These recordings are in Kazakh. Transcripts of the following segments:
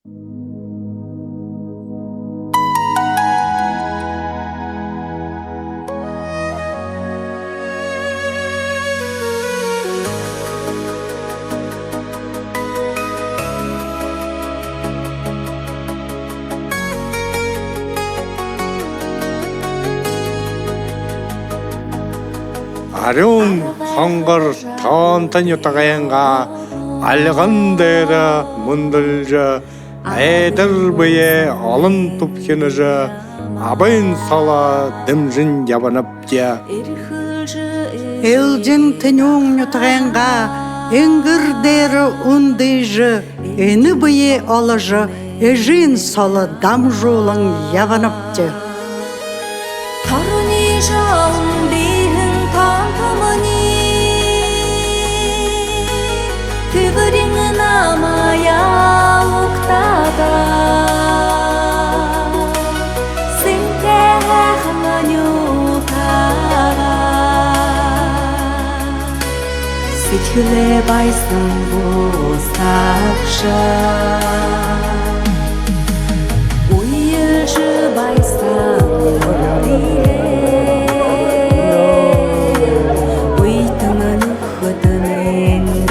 Ариун хонгор тоонтон ютагаянга алган дээр мөндөлж айдар бие олон тупхинэж абайн сала дэмжин яванаптя Элжин тэнюн ютагаянга энгэр дээр ундэж эны бие олож эжин сала дамжуулан яванаптя 그브링은 아마야 옥다가 생태하마뉴다가 시출레 바이승부 삭샤 우일즈 바이상 오리에 위등은 후드는데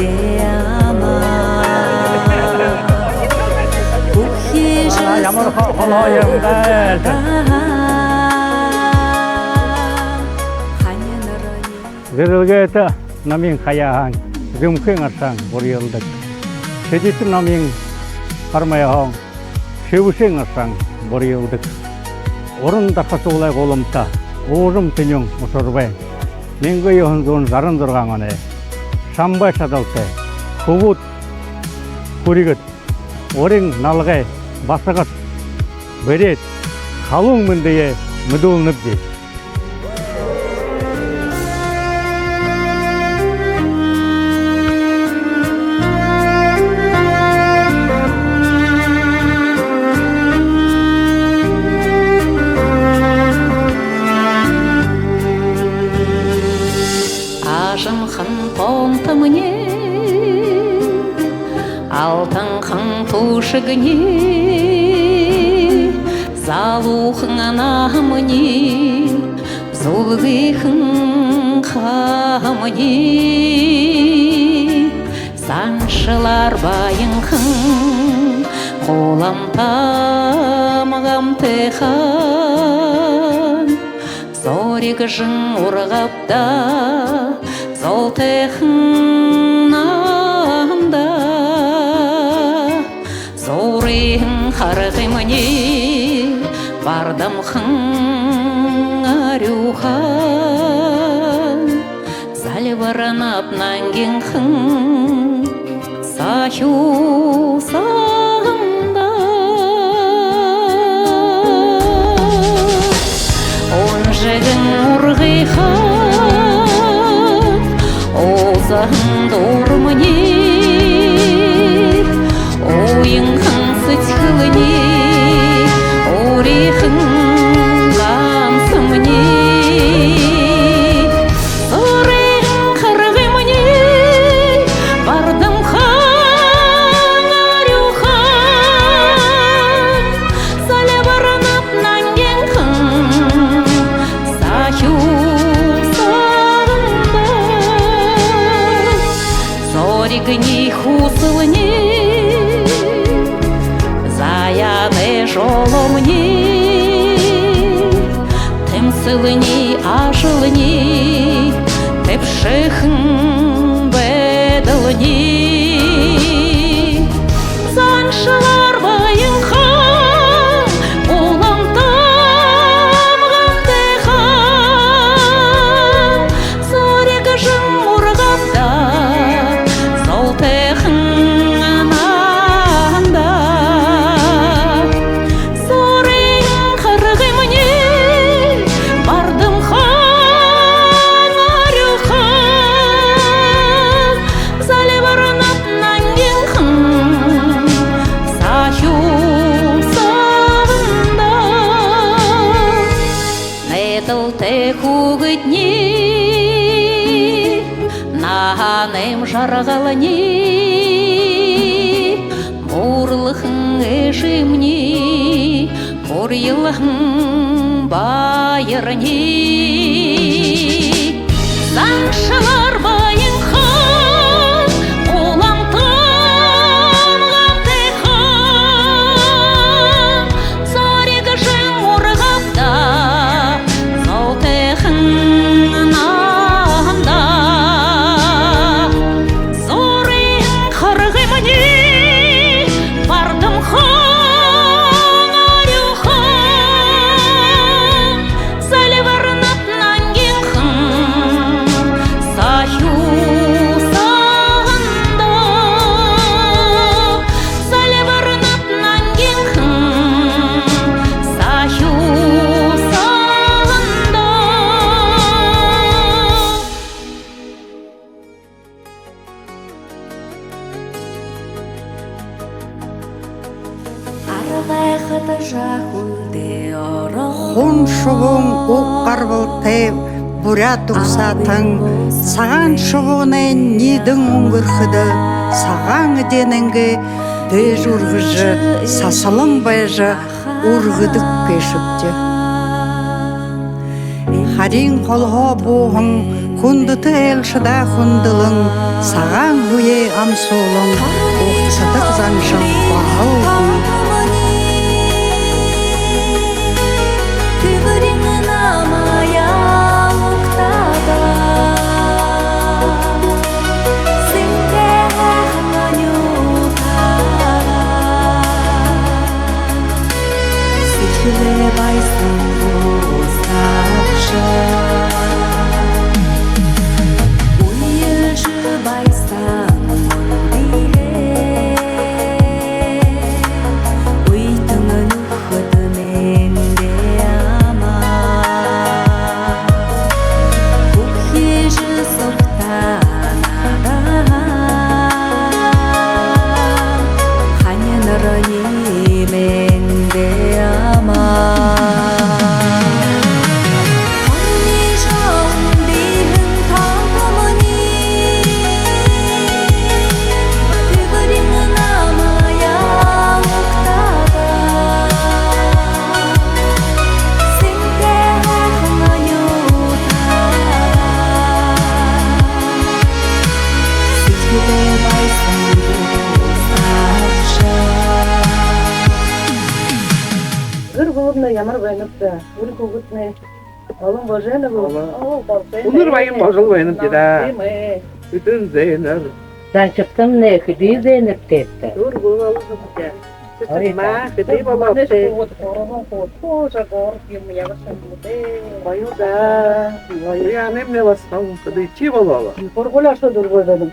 Зерелгета намин хаяхан гымхын арсан бориолдак. Сэжит намин хармаяхан шевшин арсан бориолдак. Орон дахасуулай голомта уурым тэнюн мусорбай. Нингэ йонзун зарын дургангане. Шамбай садалте. Хувут хүригët орин налгай басагат берет халун мэндэе мэдүүлнэвди. Ажымхан томтымне алтын хан тушыгне залухын анамне зулгыхын хамне саншылар байынхын қоламтамағам тыхан зорик жын урғапта золтыхын намда зориын харғымне бардамхын арюхан залваранап нангенхын сахю санда он жегін урғихан озахын дормыне ойынхын сытхылыне орихын қамсымне зориын қырғымне бардым хан арюхан сале баранап нангенхын сахю санда зоригни хусылне заяны жоломне тымсылне ажылне тепшихын бедылне саншылар байынхан оламтамған тыхан зорик жын урғапта золтыхын ананда зориын қырғымне бардым хан арюхан зале баранап нангенхын сахю санда нетыл текугытне наганым жаргалыне бурлыхын эшимни Орилахн байырни Заңшылар байынхан Олам тамлам техан Зарегі жын орғапта Заутехын намда Зорин қырғымни Бардым хан арюхан Заливарнат нангинхан Сахю сағында Заливарнат нангинхан Сахю сағында Арвайхата жахулде орох Хун шугун уққар болтев бурят ұқсатың саған шугуны нидің ұңгырхыды саған деніңгі дөж ұрғыжы сасылың байжы ұрғыдық кешіпті Харин қолға буғын құндыты әлшіда құндылың саған бұе амсолың ұқсатық заңшын бағылғын Ямар байнапта үр хөгтнэ олон божена Өнөр баян божол байна даа. Үтэн зээнэр. Занчтан нэ хидизэнэптэй. Үр гооложтой. Маа хэдий болоотэй. Баяуда. Я нэмнэ бас хэдий чи болоо. Порголашто дургойдам.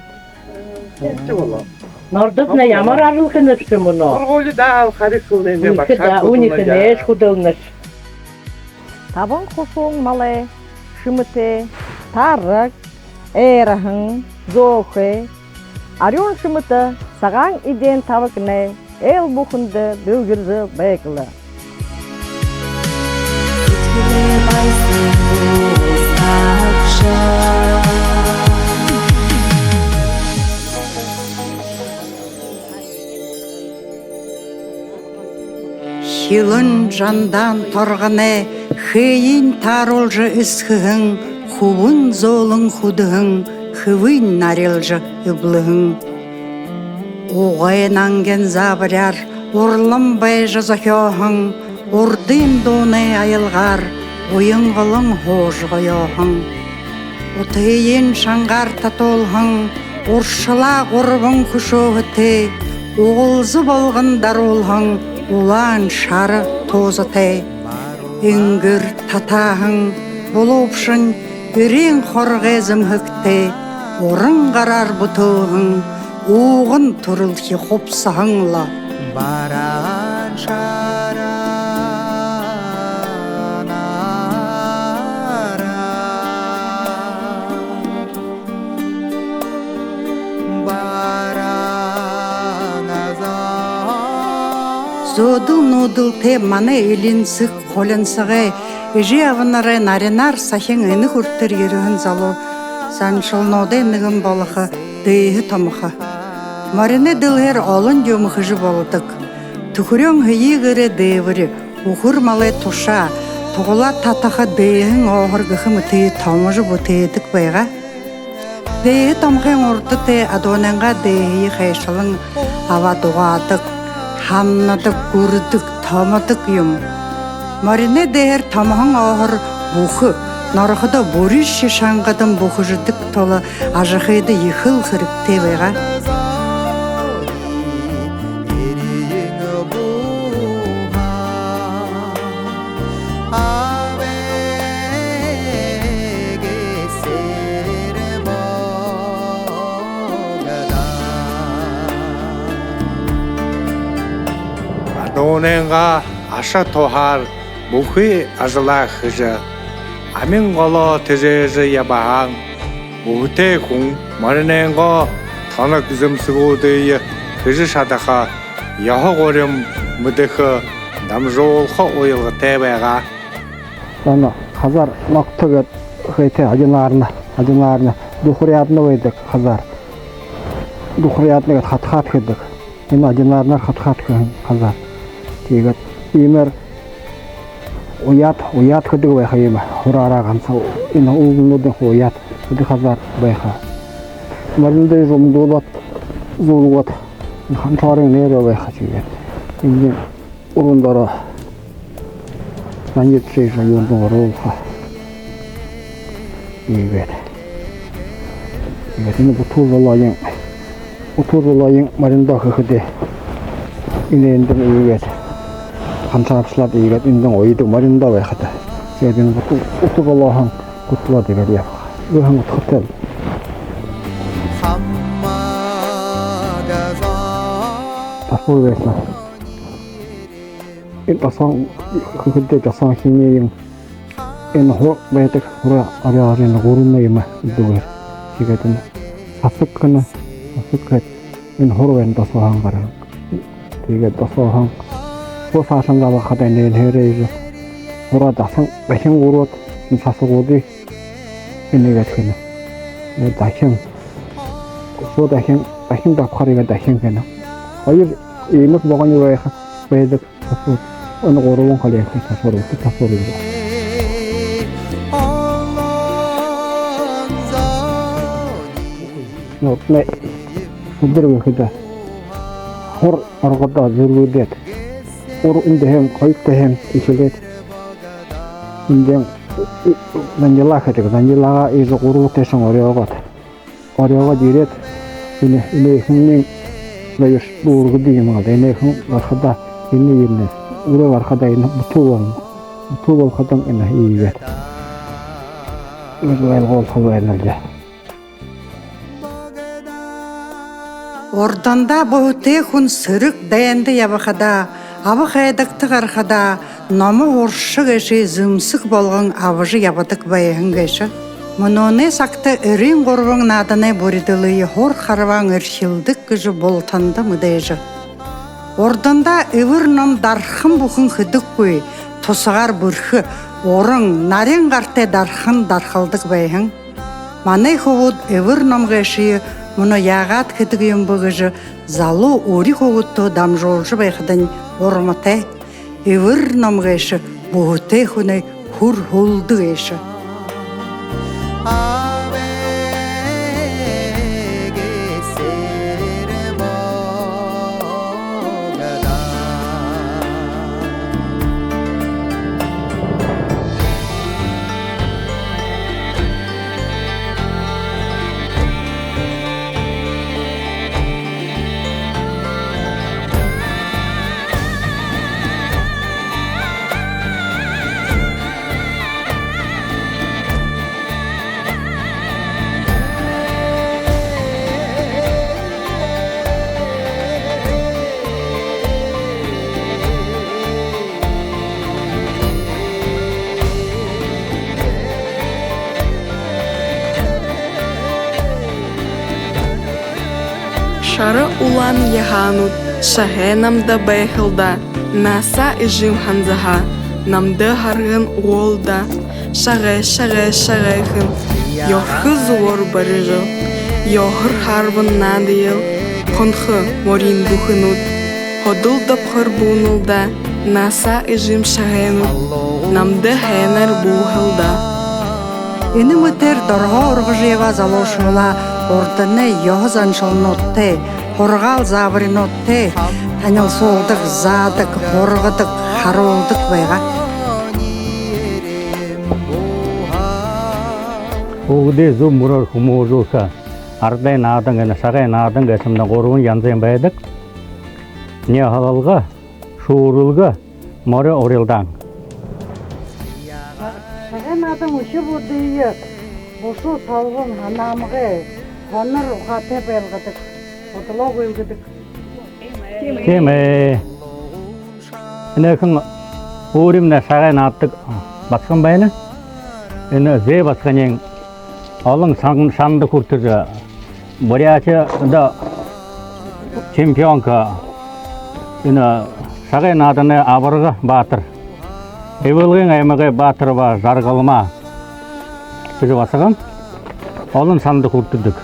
Чи болоо. Нордотна ямар арилхан нэвсэн мөн үү? Оргол даа харихулны Үнэхээр багшаа. үнэхээр худалнаш. Табан хусун мале шимэте тараг эрахан зоохэ ариун шимэте саган иден тавакне эл бухынды дүгүрзө бэкла Хилын жандан торғаны хейін таролжы ісхігін, хувын золың худығын, хывын нарелжы үблігін. Оғайын анген забыряр, урлым байжы зохёхын, урдын доны айылғар, ойын ғылың хош ғойохын. Утыйын шаңғар татолхын, уршыла ғұрбын күшоғыты, оғылзы болғын даролхын, улан шары тозыты. Үңгір татахың, болупшын, үрен хорғезім хүкті, орын қарар бұтуғын, оғын тұрылхи қопсағыңла. Баран шаран ара баран аза Зодыл-нодыл те маны элинсік қолынсығы, үжі авынары наринар сахен үні хүрттір ерігін залу, саншыл ноды нығын болықы, дүйі тамықы. Марины дылғыр олын дөміхіжі болдық. Төхөрөн хыйгэрэ дэвэр ухур малай туша тугула татаха дэхэн оохор гыхым тээ томож бүтэдэг байгаа. Дээ томхэн урдтэй адуунанга дээхий хайшилан ава дугаадаг, хамнадаг, гүрдэг, томодог юм. Марине дээр томхон оохор бүхэ норходо бүриш шангадан бүхждэг тул ажихэд ихэл хэрэгтэй байгаа. Адуунанга аша тухаар бүхий ажлаа хэж амин голоо тэжээж ябаан бүхтэй хүн маринэнго тоног зэмсгүүдээ хэж шадаха яхагорым мэдэх дамжуулах уялгатай байгаа. Тана хазар ноктогод хэйтэй ажинаарна духряадна байдаг хазар. Духряадныг хатхаат гэдэг. Энэ ажинаарнаар хатхаат гэх хазар. Тэгээд иймэр уяат гэдэг байх юм. Хураараа ганцаа энэ уугнуудын уяат гэдэг хазар байх. Маринday зумдуулаад зуулгаад хантаарын нэрээ байх чигээр. Энэ уруундороо санийцээ юунд оролцоо. Ийгээд энэ утурлогийн маринда хөхдөө энэ ийгээд хантаарчлаад ийгээд энэ уйдаг маринда байхад тэгээд энэ утурлохон гутлаад ийгээд яах. Өөрхөн утгатай. Тасвар байсан. Энэ тасан хөхдөө тасан хинээ энэ хоо байдаг хура ариарын гурван юм дүүгээр тэгээд энэ асуккана энэ хорвэн тасвахан гараа тэгээд тасвахан хосаасан гавахад энэ хэрэг хура тасан бахан гурван сасгуудыг энийгээс хийнэ. Энэ дахин давхарыг дахин хийнэ. Хоёр иймэрхүү богоны байдаг энэ гурван халиах тасвар юм. Нотне өдөр гэхэд хор аргадаа зэргүүлээд энэ хоёртой ихлээд энэ Данилаа гэдэг Данилаа из гурвуутэйсэн орёогоод ирээд энэ хүмүүс наяш дүүргэдэг юм аа. Энэ хүн гарахада энэ өөрөө гарахада энэ мутуу хадан энэ хийгээд энэ гол хаваарнаа. Орданда бүхтэй хүн сөрөг дайнд явахада авах хайдагт гарахада номо уршиг эши зэмсэг болгон авж явдаг байхан гэш. Мөнөөний сагта эрийн гурван нааданы бүрдэлий хур харван эрхилдэг гэж болтанда мэдээж. Орданда эвэр ном дархан бүхэн хөдөггүй тусгаар бүрх уран нарийн гартай дархалдаг байхан. Манай хөвд эвэр ном гэши мөнө яагаад гэдэг юм бөгөж залуу өөрийнхөө дамжуулж байхад урмтай эвэр ном гэш бүхтэй хүнээ хүр хулдаг гэш. Шары улан яханут, шахе намда бэхылда, наса ижим ханзаха, намда харгын уолда, шагэ хын, йохы зуор барыжыл, йохыр харвын надыйл, хонхы морин духынут, Ходулдап хорбунулда, наса ижим шагенут, намды хэнер бухалда. Энэ мөтер доргоо ургажыва залуушула урданы ёhoz аншылнутты, хургаал завринутты, танилсуулдаг, заадаг, хургадаг, харуулдаг байга. Бүгдээ зөв мөрөөр хүмүүжүүлсэн ардай наадан гэнэ сагай наадан гэсэн гурван янзын байдаг. Нэ халалга, шуурулга, море орилдан. Сагай наадан өшөбүүдээ бушуу салгын ханаамгай хонор ухаатай байлгадаг, бодлоо гүйдэг. Тийм ээ. Энэхэн өөрөмнө сагай наадаг батхан байна. Энэ зэ батханын олон санд хүртэж Бурятияда чемпионка энэ сагай нааданы аварга баатар эвэлгийн аймагын баатар ба заргалма гэж басган олон санд хүртдэг.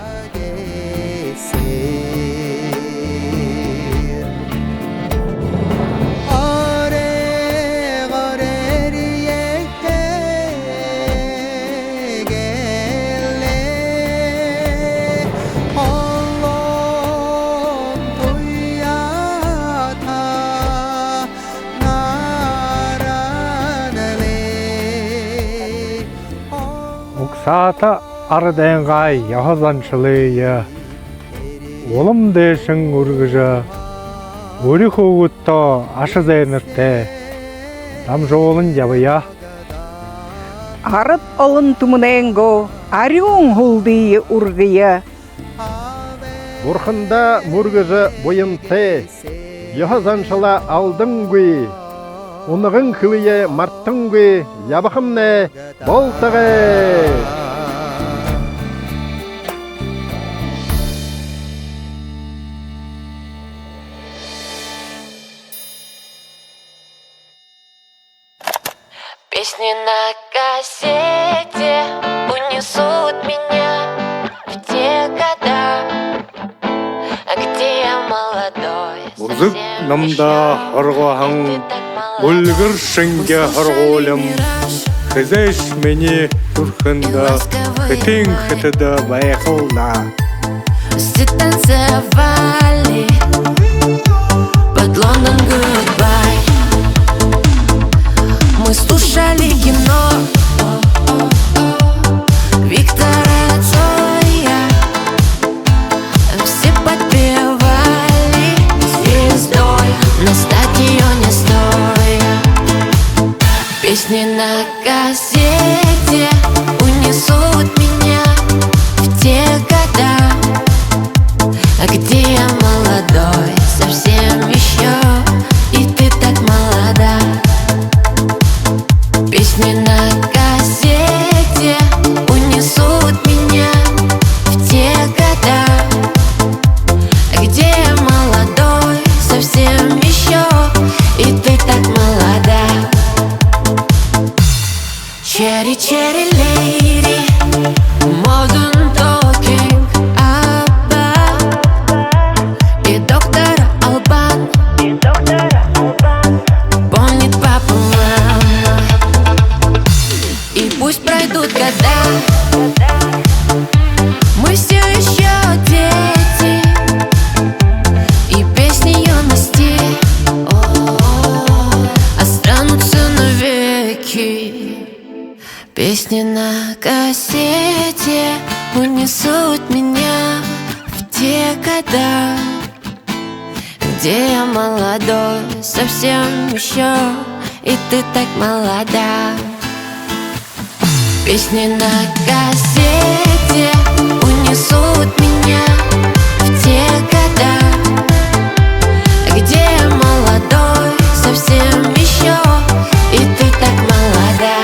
Уксаата ардайнгай ёhoz аншлыя. Улам дэшин үргэж өөрийнхөөгөө аш зайнартай дамжуулан явъя. Арат олон түмнэнго ариун хулди ургия. Бурханда мөргөж буянтай. Ёhoz аншла алдыңгүй. Унагын хөвие мартыңгүй ябахымне болтагэ. Песни на кассете унесут меня в те года, где я молодой, Үзэг намда хоргохан үлгэр шингэ хоргуулам хэзээш миний зүрхэндээ хэтийн хэтэд байхулна. Все танцевали под London Goodbye. Мы слушали кино Виктора Цоя. Все подпевали звездой на стадионе стоя. Песни на кассете унесут меня в те года, где я молодой, совсем еще, и ты так молода. Песни на кассете унесут меня в те года, где я молодой, совсем еще, и ты так молода. Cherry, cherry lady, modern talking about и доктор Албан, помнит папа, мама. И пусть пройдут года, мы все еще дети, и песни юности останутся навеки. Песни на кассете унесут меня в те года, где я молодой, совсем еще, и ты так молода. Песни на кассете унесут меня в те года, где я молодой, совсем еще, и ты так молода.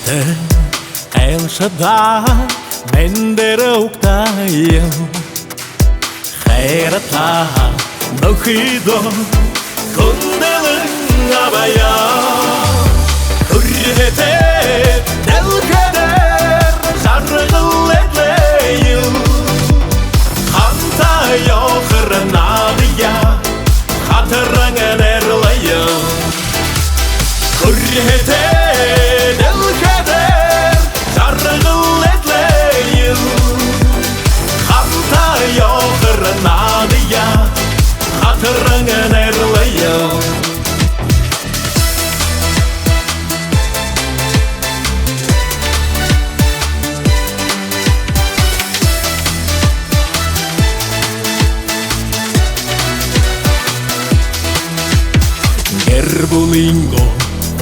Te El Shaddai Mendere uktayım Hayratla Nokhido Kundelin abaya Hürriyete Del kader Jargıl etleyim Hanta yokhırın ağıya Hatırın erleyim Hürriyete Del kader Jargıl etleyim Hanta yokhırın ağıya Hatırın erleyim Gerbulingo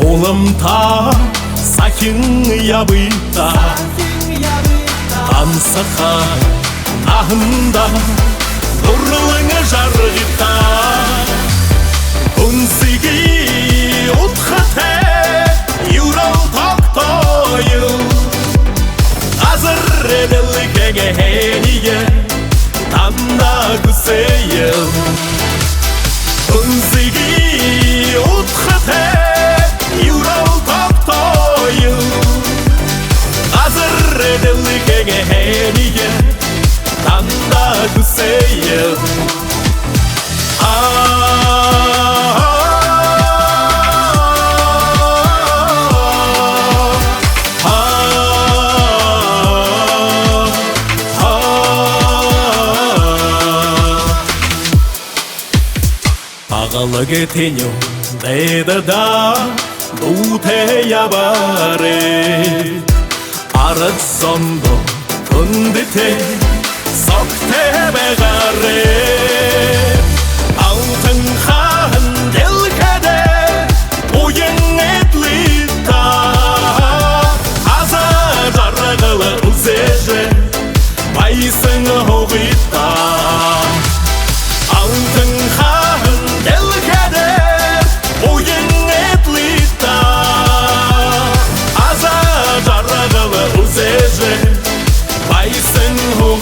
Oğlum ta Sakin yabıta Ansaka Ahında Nurluğunu jargıta Unsigi Utkate Yural toktoyu Hazır edelik egeheniye Tanda kuseyim Unsigi Utkate Yural toktoyu Hazır edelik egeheniye Tanda kuseyim Ağalı getinyo Deyde da Bute yabare Arıt sondo Kundite Sokte begare Altın khan del kader Oyun etlita Hazar jargılı uzeje Baysın hoğita Altın khan del kader Oyun etlita Hazar jargılı uzeje Baysın hoğita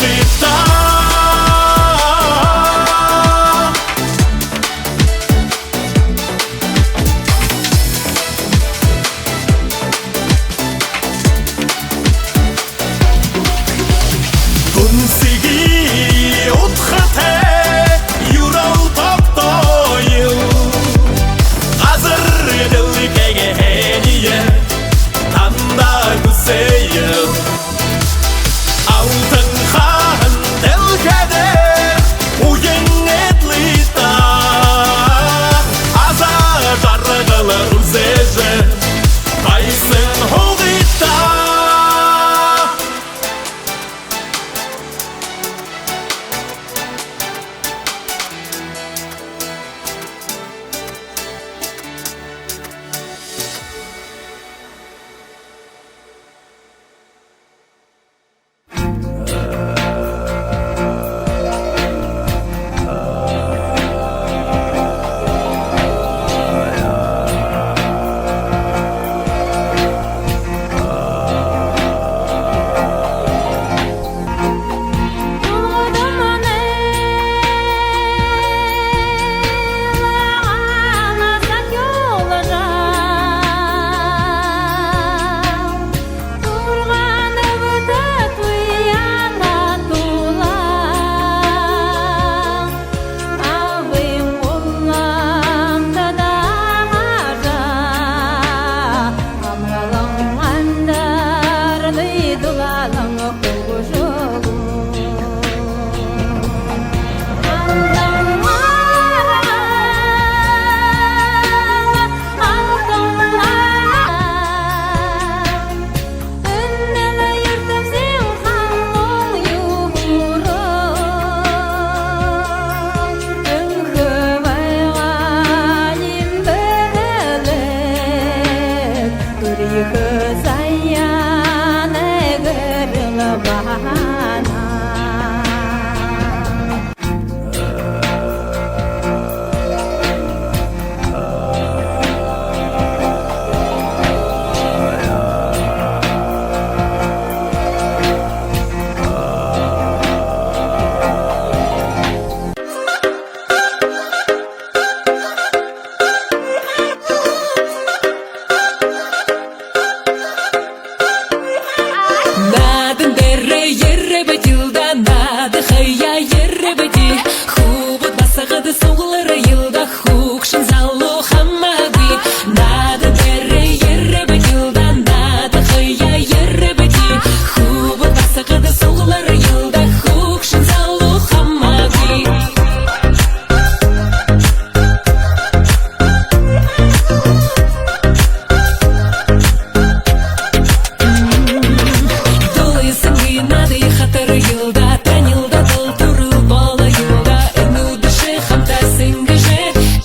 хатыр йылда танилда дыл турыл бала йылда эну дыши хамта сингже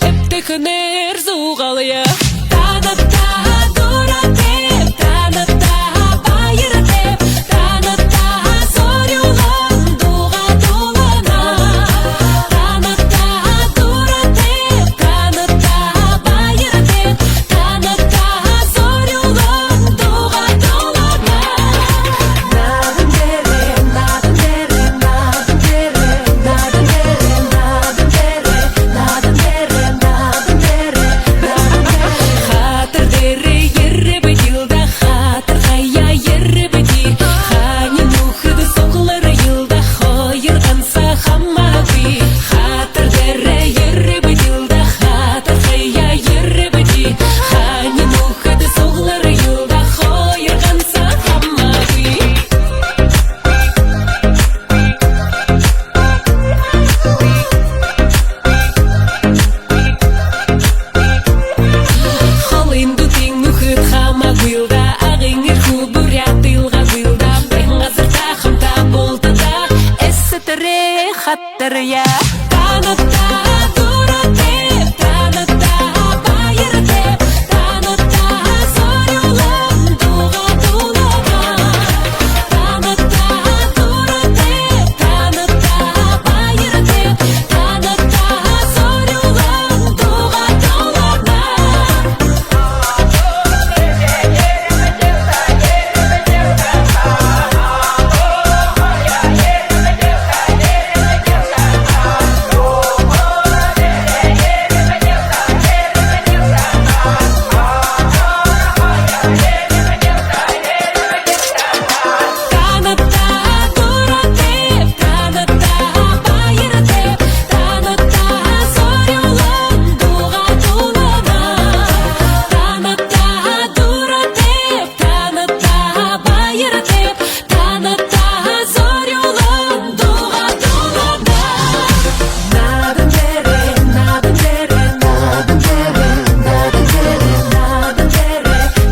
эптехнер зугалия таната дуратеп таната байратеп таната сорюлан дуга дулана таната дуратеп таната байратеп таната сорюлан дуга дулана хатыр дере ерре бетилда хатыр хая ерре бети хани нухды соглары йылда хойыр анса хаммаби хатыр дере ерре бетилда хатыр хая ерре бети хани нухды соглары йылда хойыр анса хаммаби Холинду тиң нухыт хама гуилда агиңер хубурят тилга гуилда бенгазырта хамта болтада эссетере хаттария таната дуратеп таната байратеп таната сорюлан дуга дулана таната дуратеп таната байратеп таната сорюлан дуга дулана таната дуратеп таната байратеп таната сорюлан дуга дулана таната дуратеп таната байратеп таната сорюлан дуга дулана надын дере надын дере надын дере надын дере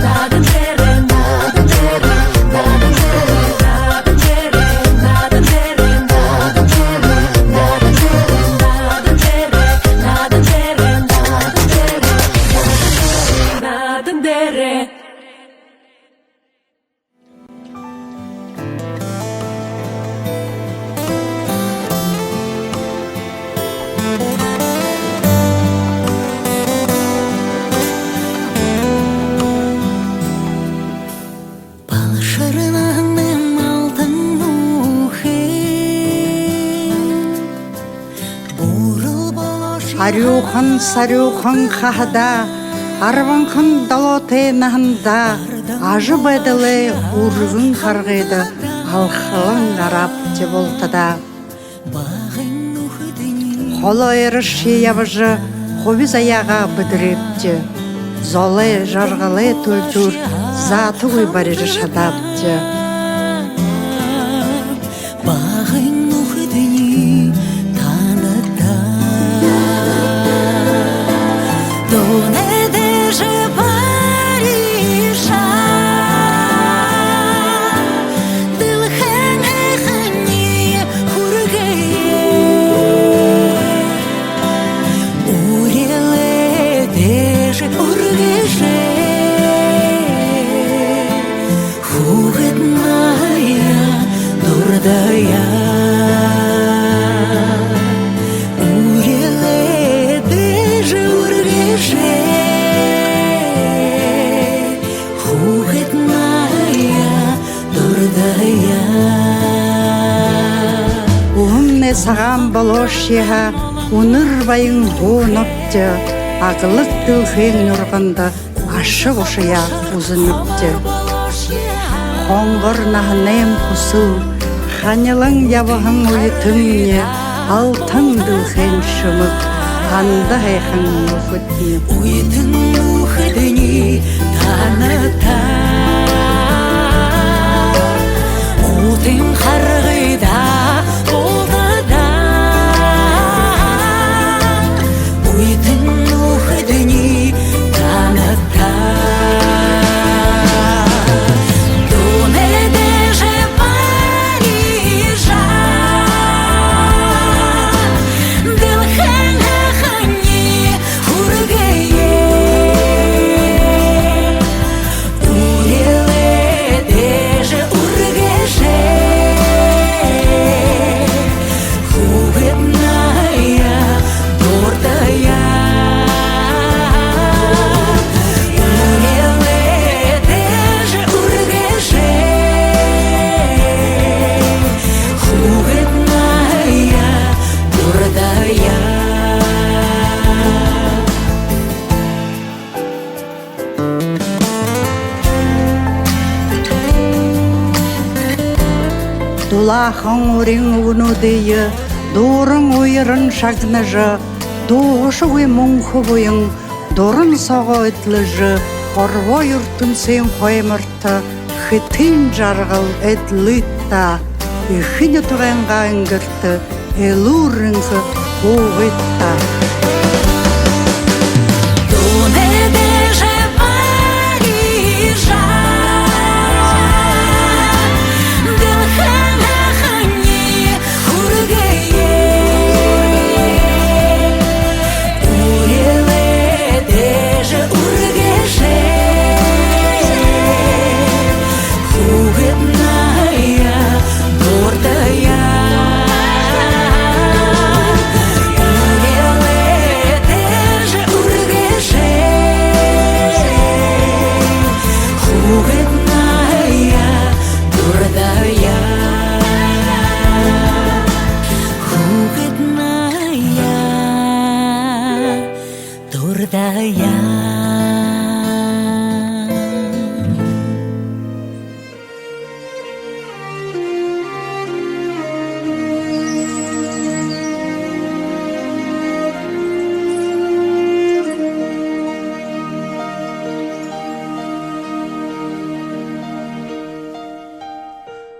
надын дере надын дере надын дере надын дере надын дере надын дере надын дере надын дере надын дере Балшырнаным алтын Арюхан сарюхан хахада арванхан далоте наханда ажы байдылы ургын харгыды алхылын арап те болтада холо эрши явжы хобиз аяга быдрепте золы жаргалы төлтүр заты уй барыжы шадапте Бағың мұхитыни таныта Донеде же Парижа Дылхэн эхани хургeye Уреле деже ургеше Хугет моя дурдая Уреле деже ургеше Хугет моя дурдая Уумне сагам болошиха уныр байың хуунапты агылык тылхен нурганда ашык ушая узыныпты Хонгор нахнем кусу ханялың ябыхың уйтымне алтын тылхен шымык анда хайхың уфытне Уйдын ухыдыни таныта Утын харгыда болтада Уйдын ухыдыни таныта Донеде же Париж Дулахан урин угнудыйы, дурын уйрын шагныжы, Дуғышы уй мұңқы буйын, дұрын саға өтліжі, Хорво юртын сен қоймырты, Хытын жарғыл әдлітта, Ихыны тұғанға үңгірті, Элурынғы қуғытта.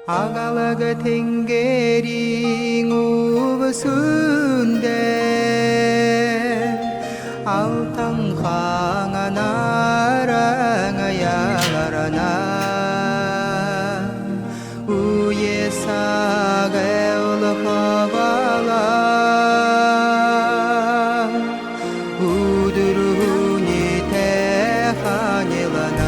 아갈라가 탱게링 우브순데 아우탕 강하나랑아야 가라나 우예사가 올라가발라 우드루니 대하닐라나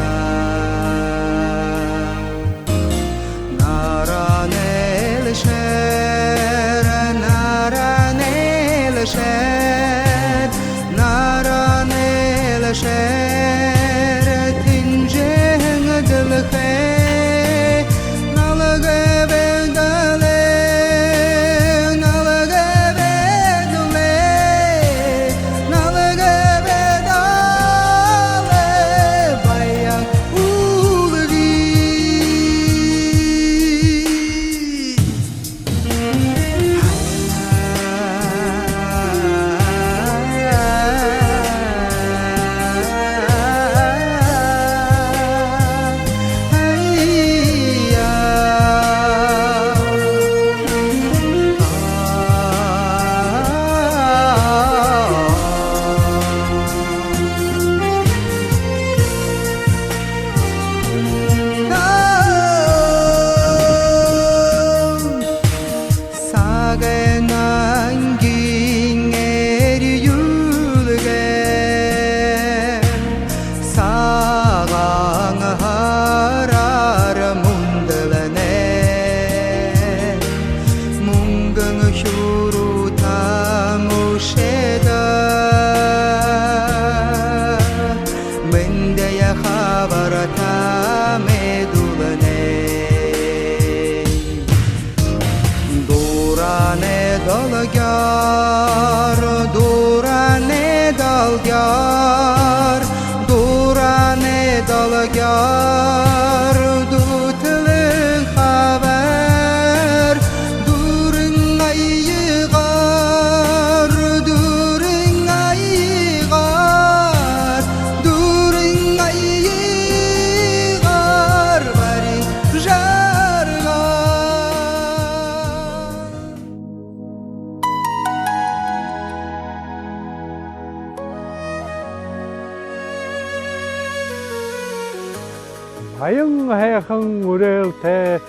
Аян хайхан үрэлтэй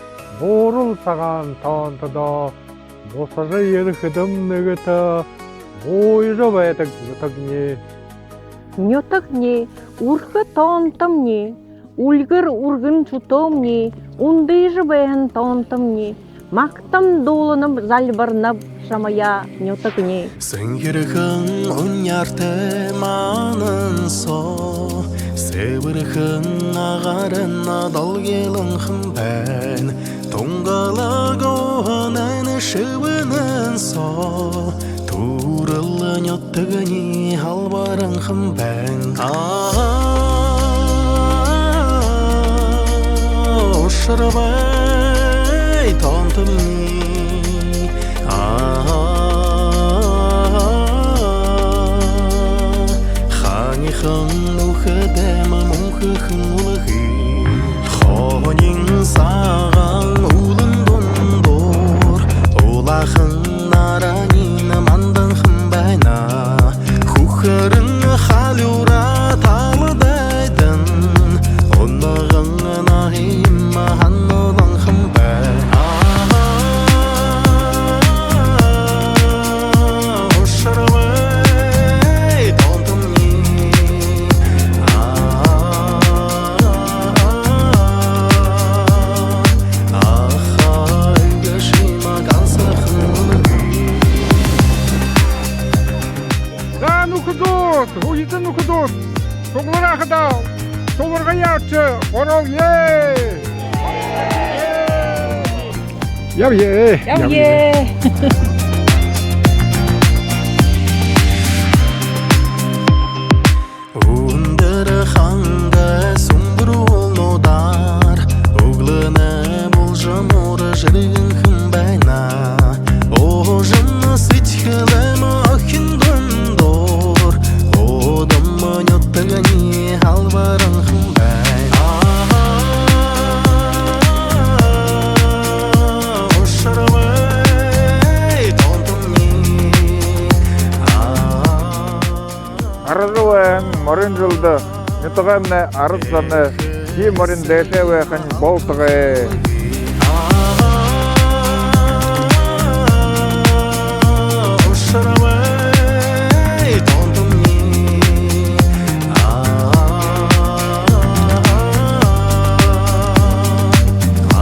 буурал цагаан тоонтодоо босажа ерхэдэм нэгэtä буйра байдаг нутагни. Нютагни, урхы тоонтамни, үлгэр ургын чутомни, ундыжы бэхэн тоонтамни, мактам дулынып залбарнап шамая нютагни. Сэнгэрхэн уньяртэй манын со Сэвэрхэн агарын надалгилэн хэмбэн Тунгалагоhanын шивэнэн со Турал нютагни халбаран хэмбэн Ошрабай тонтымни ханихын ухадама мунхын улахи хонин саган улын дондор улахын наранина мандан хымбайна хухарын халюра таладайдан оннағын нахима ханнолан хымбай ошарвай тонтымни гашима гансахын Ну худот, уйди ну худот. Соглара хадал. Солорга ячы, орол е. Явье. Ундыр ханга сумбрулнодар Углыны болжамор жырын хымбайна Ожын сытхылым ахин дондор Одым нөттігіні халварын хымбайна Ошарвай тонтымни Арызуэн морин жылды нетуганны арызаны ки морин дэшевэ хан болтығы ошарвай тонтымни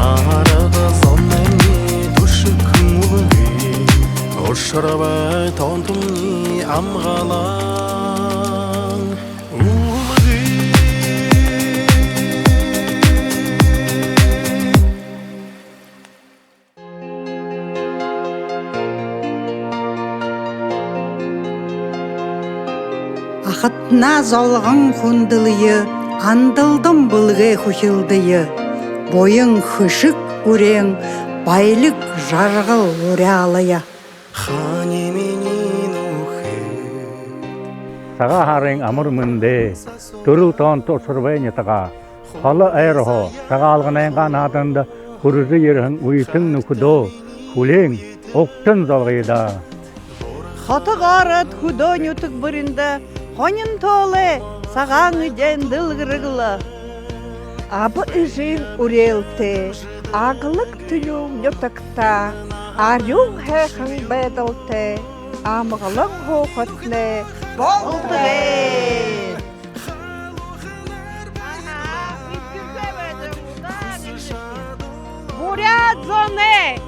арығы соннани түшік улы ошарвай тонтымни амғалаң улы Ахытна золғын хундылые, андылдым былге хухилдые. Бойың хышык үрең, байлык жарғыл урялая. ханименин ухе Сага харың амыр мынде. Төрүл тон тосурбайны тага. Халы айрхо. Сага алгынайга надында хүрүзü ерһин уйтың нукудо. Хүлең октын залгыйда. Хатыгарат худонютык бырында, хонин толы, саған үден дылгырыгылы. Абы ижин урелте, агылык түлюң нютыкта, арюң хэхын бэдалте, амғылың хоқытны болтыгэ. Бурят зоне,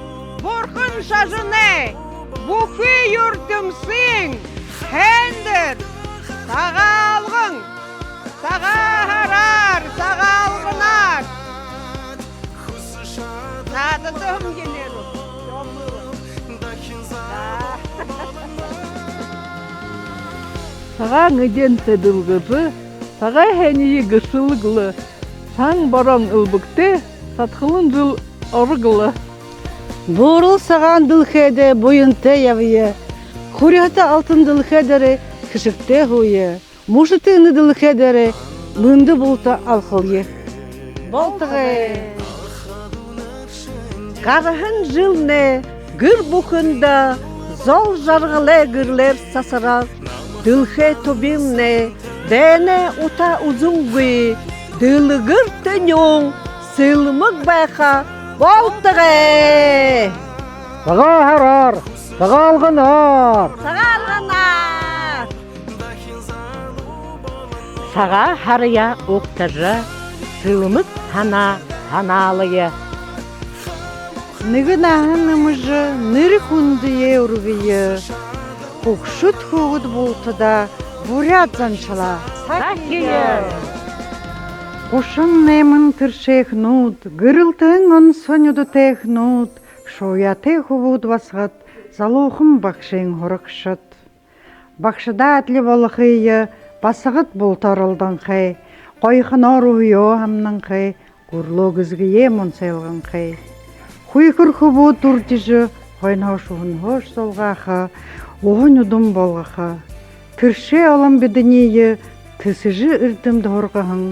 бурхын шажыне, Бухи юртымсың, хендір, саға алғың, саға харар, саға алғынар. Надыдым келеру, саға ngыден тәділгізі, саға хәнеyi гысылғылы, саң баран ылбыкте, сатқылын жыл орғылы. Бурыл саған дылхеде бойынте явые, хурята алтын дылхедері кішікте хуе, мушытыны дылхедері мынды болта алқылye. Болтығы. Қарығын жылне, гүр бұқында, зол жарғылы гүрлер сасырар, дылхе тобимне, дәне ута uzunғы, дылығыр төньоң, сылмық байқа, болтығы. Сага харар, сага алгынар. Саға алғанар. Саға харыя оқтажа, сылымык хана ханалыя. Нығын ағынымыжы ныры хүндіе ұрғые, Қоқшыт хоғыд болтыда бурят заншала. Сакия. Қошын немін тіршехнуд, гырылтың он сонюду технуд, шояте ховуд васғат, залухым бақшың хорықшыт. Бақшыда әтлі болықые, басығыт болтарылдан қай, қойқын ору йо хамнан қай, гурло гізгіе мұн сейлған қай. Хуйхэр хөвөө дүржиж хойноо шуун хоош сулгааха уун удум болгоха тэршээ олон бидний төсөж эрдэмд хоргохон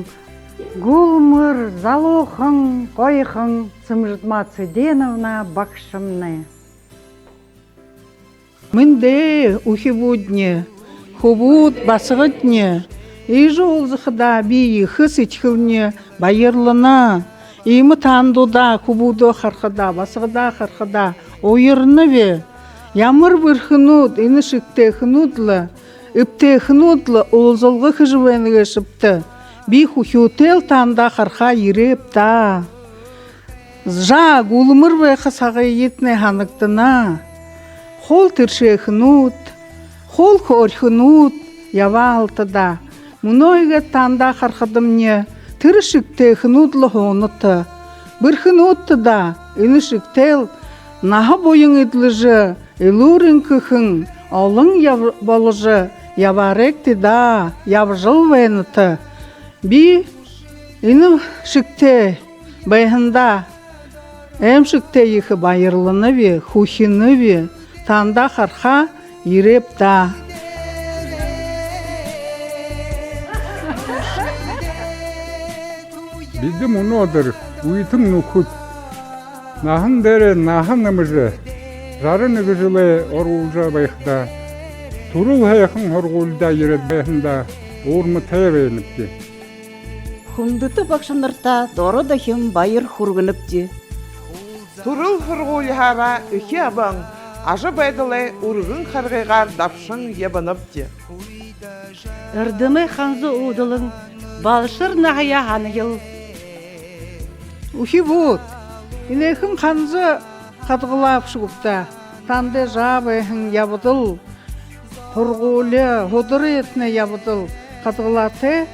гулмөр залуухан гойхон цэмждма цэденовна багшамне Мэнде ухибудне хөвүүд басгадне ижуулзахда би хөс ичхвне баярлана Имы тандуда хубудо хархада басгада хархада ойырныве ямар бір хынуд инышыкте хынудла ипте хынудла олзолга хыжвенге шыпты би хухютел танда харха ирепта жа гулмыр веха сагайетне ханықтына хол тирше хынуд хол хор хынуд явалтыда мунойга танда хархадымне Тырышыкте хынудлы хоныты, бір хынутты да, инышыктел, наха бойың идлыжы, илурин кыхын, олың болыжы, яваректі да, явжыл веныты. Би, инышыкте, байхында, әмшікте ехі байырлыны ве, хухины ве, танда харха ереп да. Bizim onodur, uyutum nukut. Nahın dere, nahın namıcı. Zarın gıcılı orulca bayıqda. Turul hayakın horgulda yered bayında. Ormu tayveynipti. Хүндүтэ багшнарта дороо хим баяр хүргэнэпти. Турул хургуйхара ихи абан ажа байдалай ургын харгайгаар давшын ябанапти. Эрдэмэ ханзы удалын балшыр нахая ханыл. Ухибут, инэхэн ханзы хадгалап шугта, танде жабайхын ябдыл, хургуле, худыретне ябдыл, хадгалате,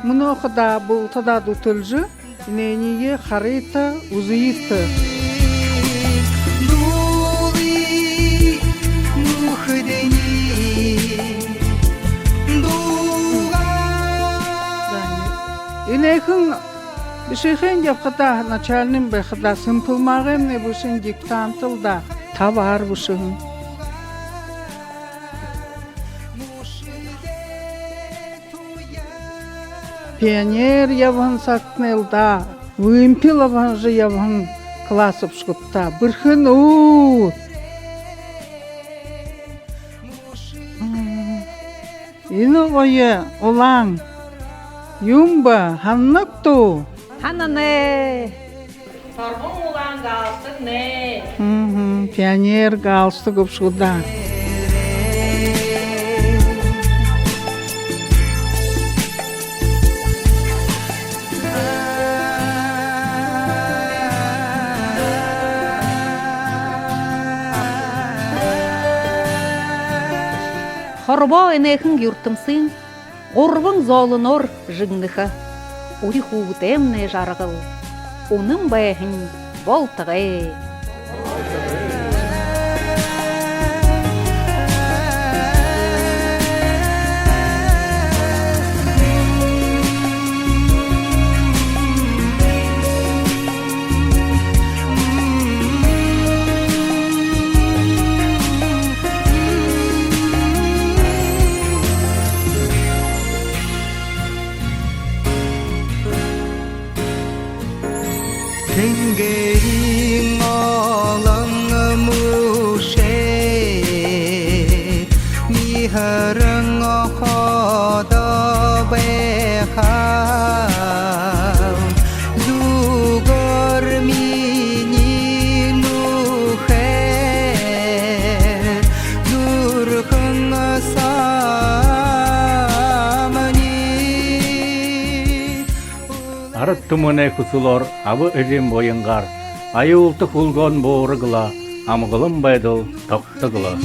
Мнохда был тогда дутылжы, нение харита узиита. Инехэн бишэхэн явхада начальным бэхада сымпылмагым не бушин диктантылда тавар бушин. Пионер явхан сактнелда, вымпил авхан же явхан классов шкутта, бырхын уут. Ину ое олан, юмба, ханнакту. Ханане. Торгун улан галстык не. Пионер галстык обшуда. Хорбо энехэн юртымсын, горбың золынор жыңныхы, ури хугутемне жарғыл, уным байхын болтығы. Kinh ngolong mushe mi harang khoda beha dugor mini nuhe durkhan samani Арат тумыне кусулор авы эжем боянгар, айылты хулгон боорыгла, амгылым байдыл тоқтыгла.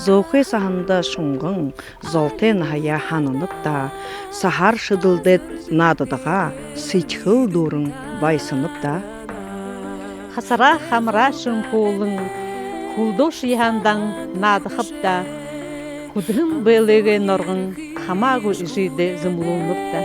Зохе саханда шунган золтен хая ханынып да, сахар шыдылдет надыдыға сычхыл дурын байсынып да. Хасара хамра шымпулын, хулдош яхандан надыхып да, худым бөлеге норгын хамагу жиде зымлунып да.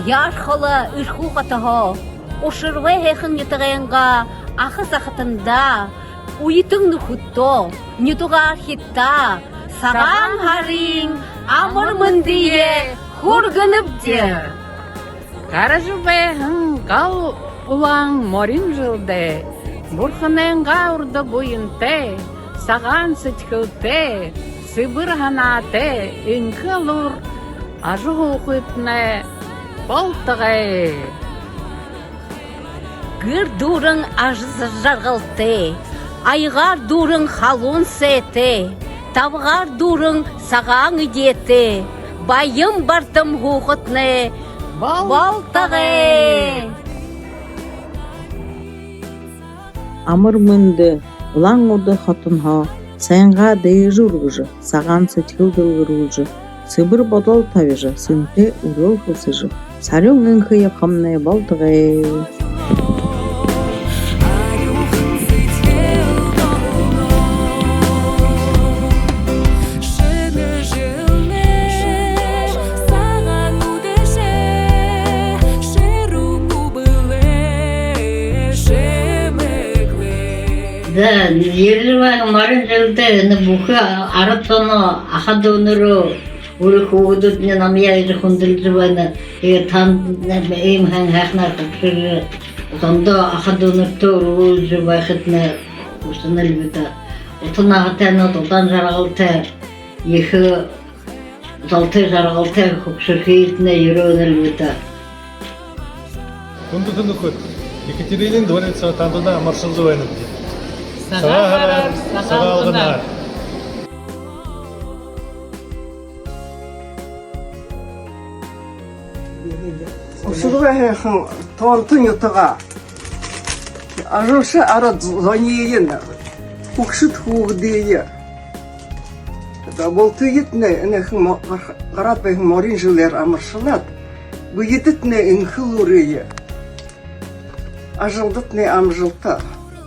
Ярхала ышхугатаха, ошырвай хэхэн ятаганга, ахы сахатында, уйтың нухутто, нютуга хитта, саган харин, амырмын дие, хурганып де. Каражубайхын гал улан морин жылды, бурханенга урда буйынте, саган сытхылте, сыбыр ханате, инкалур, ажугу хутне, Болтагай. Гыр дурын ажыз жарғылты, айғар дурын халун сеті, тавғар дурын саған идеті, байым бартым хуқытны, болтагай. Амыр мынды, улан оды хатынха, сайынға дэй жұрғыжы, саған сетхил дылғырғыжы, сыбыр бодол тавежы, сынты урыл хылсыжы. Сарың ыңхыя қамны болтығай. Да, ерлівай марын жылды, бұқы арып соны ақады өнірі Uri kuudut ne nam yağı kundurcuvana tan im hang haknar kapsır Otonda akadonur toru juvayxitne ustanal bita Otona hatana totan jaralta yıkı Zaltı jaralta kapsırkitne yürüönel bita Kundutunu kut Екатеринин дворецова тандуда маршалзувайны Сага алгынар Ушурвахан тонтын ютага ажушы ара звониен хукшит хугдeye да болты гитне энехэн гарапэ морин жилер амаршалат бу гитне инхлурые ажылдытне амжилта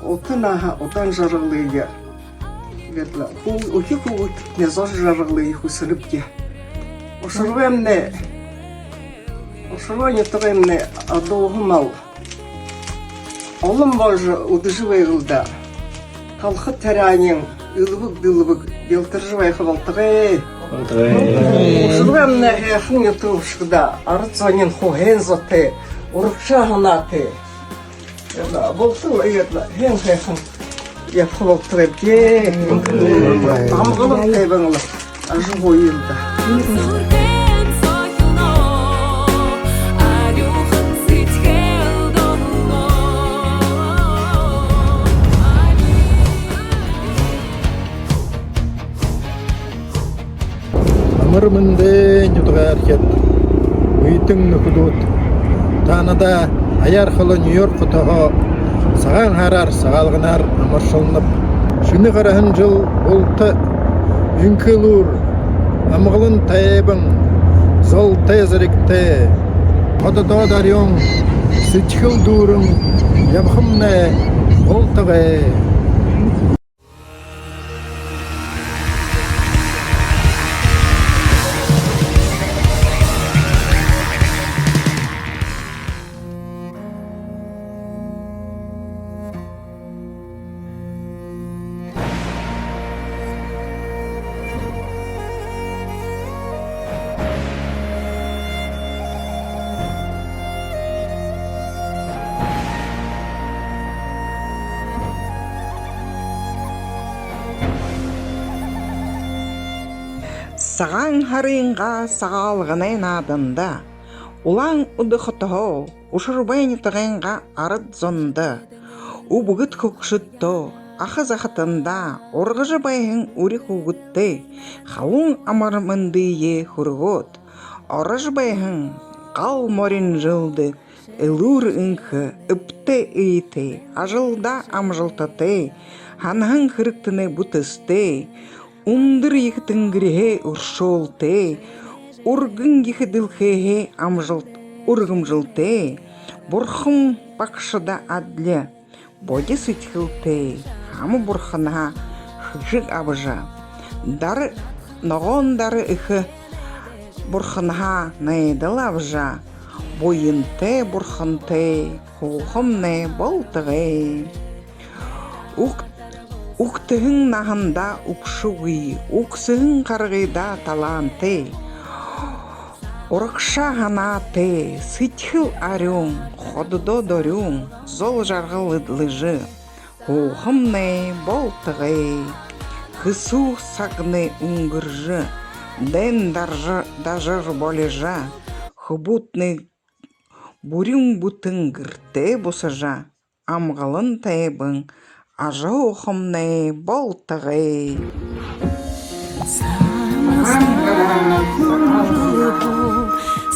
отынаха отан жарылые ветла ху ухи хугтне зож жарылые хусылыпке ушурвемне Ушурване тагымне адоғымал. Олым божы удыжывай ғылда. Қалқы тәранен ылыбык-дылыбык белтіржывай қыбалтығы. Ушурвемне хэхэн ютубшгда ард зонин хухэн зоте урагшаа ханаатэй. Болтол хэн хэхэн яфхол требге амгалан тэбэн ажгүй юм да. Амармэнде нютгархет уйтэн нөхлүүд таанада аяар хол Нью-Йорк хотоо сагаан хараар сагаалганаар амаршилнап шүний гарахан жил улта юнкэлүр амгалан тайбан зол тэзрэгтэй хотоо дарён сэтгэл дүүрэн явхамнэ ултагэ Сагаан харинга сагаалганы наданда улаан удахотоо ушурбайни таганга ард зонда убгыт хөгшөттөө ахаз ахатанда ургаж байхын үрих үгүттэй хавун амармандые хөргөөд орож байхын гал морин жилды элүр инх өпте ите ажылда амжилтатэй ханхан хэрэгтнэ бүтэстэй Ундар их тэнгэрээ өршөөлтэй урган их дэлхээ амжилт ургамжилтэй бурхан багшда адля боди сэтгэлтэй хам бурхана хжиг абжа дар ногоон дар их бурханха найдал абжа буйнтэй бурхантэй хухамнэ болтгэй Уктэгэн наханда укшуги, уксэгэн каргыда таланты. Урагша ханаты, сэтгэл арюн, ходдо дорюн, зол жаргал лыжы. Хухамны болтгэй, хысу сагны унгыржы, дэн дажыр болежа, хубутны бурюн бутынгырты бусажа, амгалын тайбын, ажоохомны болтгэй.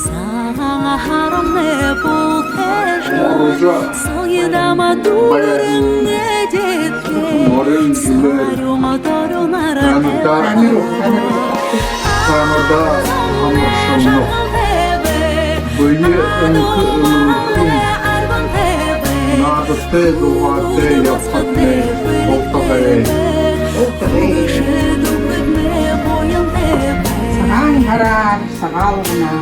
Сага харамны болтежа, соедама дурын недетке, сарюма торюнара Канада амаршылны бүйе өнкү Надо дуате япатне болтгэй. Сагаан хараар сагаалгана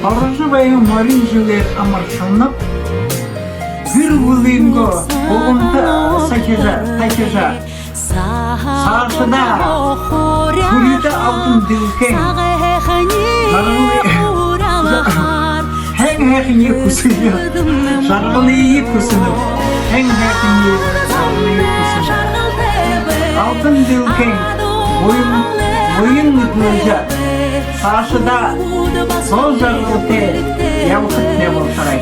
орж байхын морин жилээр амаршилнап гэр бүлинго угунта сахижа саашда хүрида автын дэлхэн Хэн екусыны жарганы екусыны хэн екусыны алтын дэлхэн буйын нүжа саашда сол жаргыты явхат не болтарай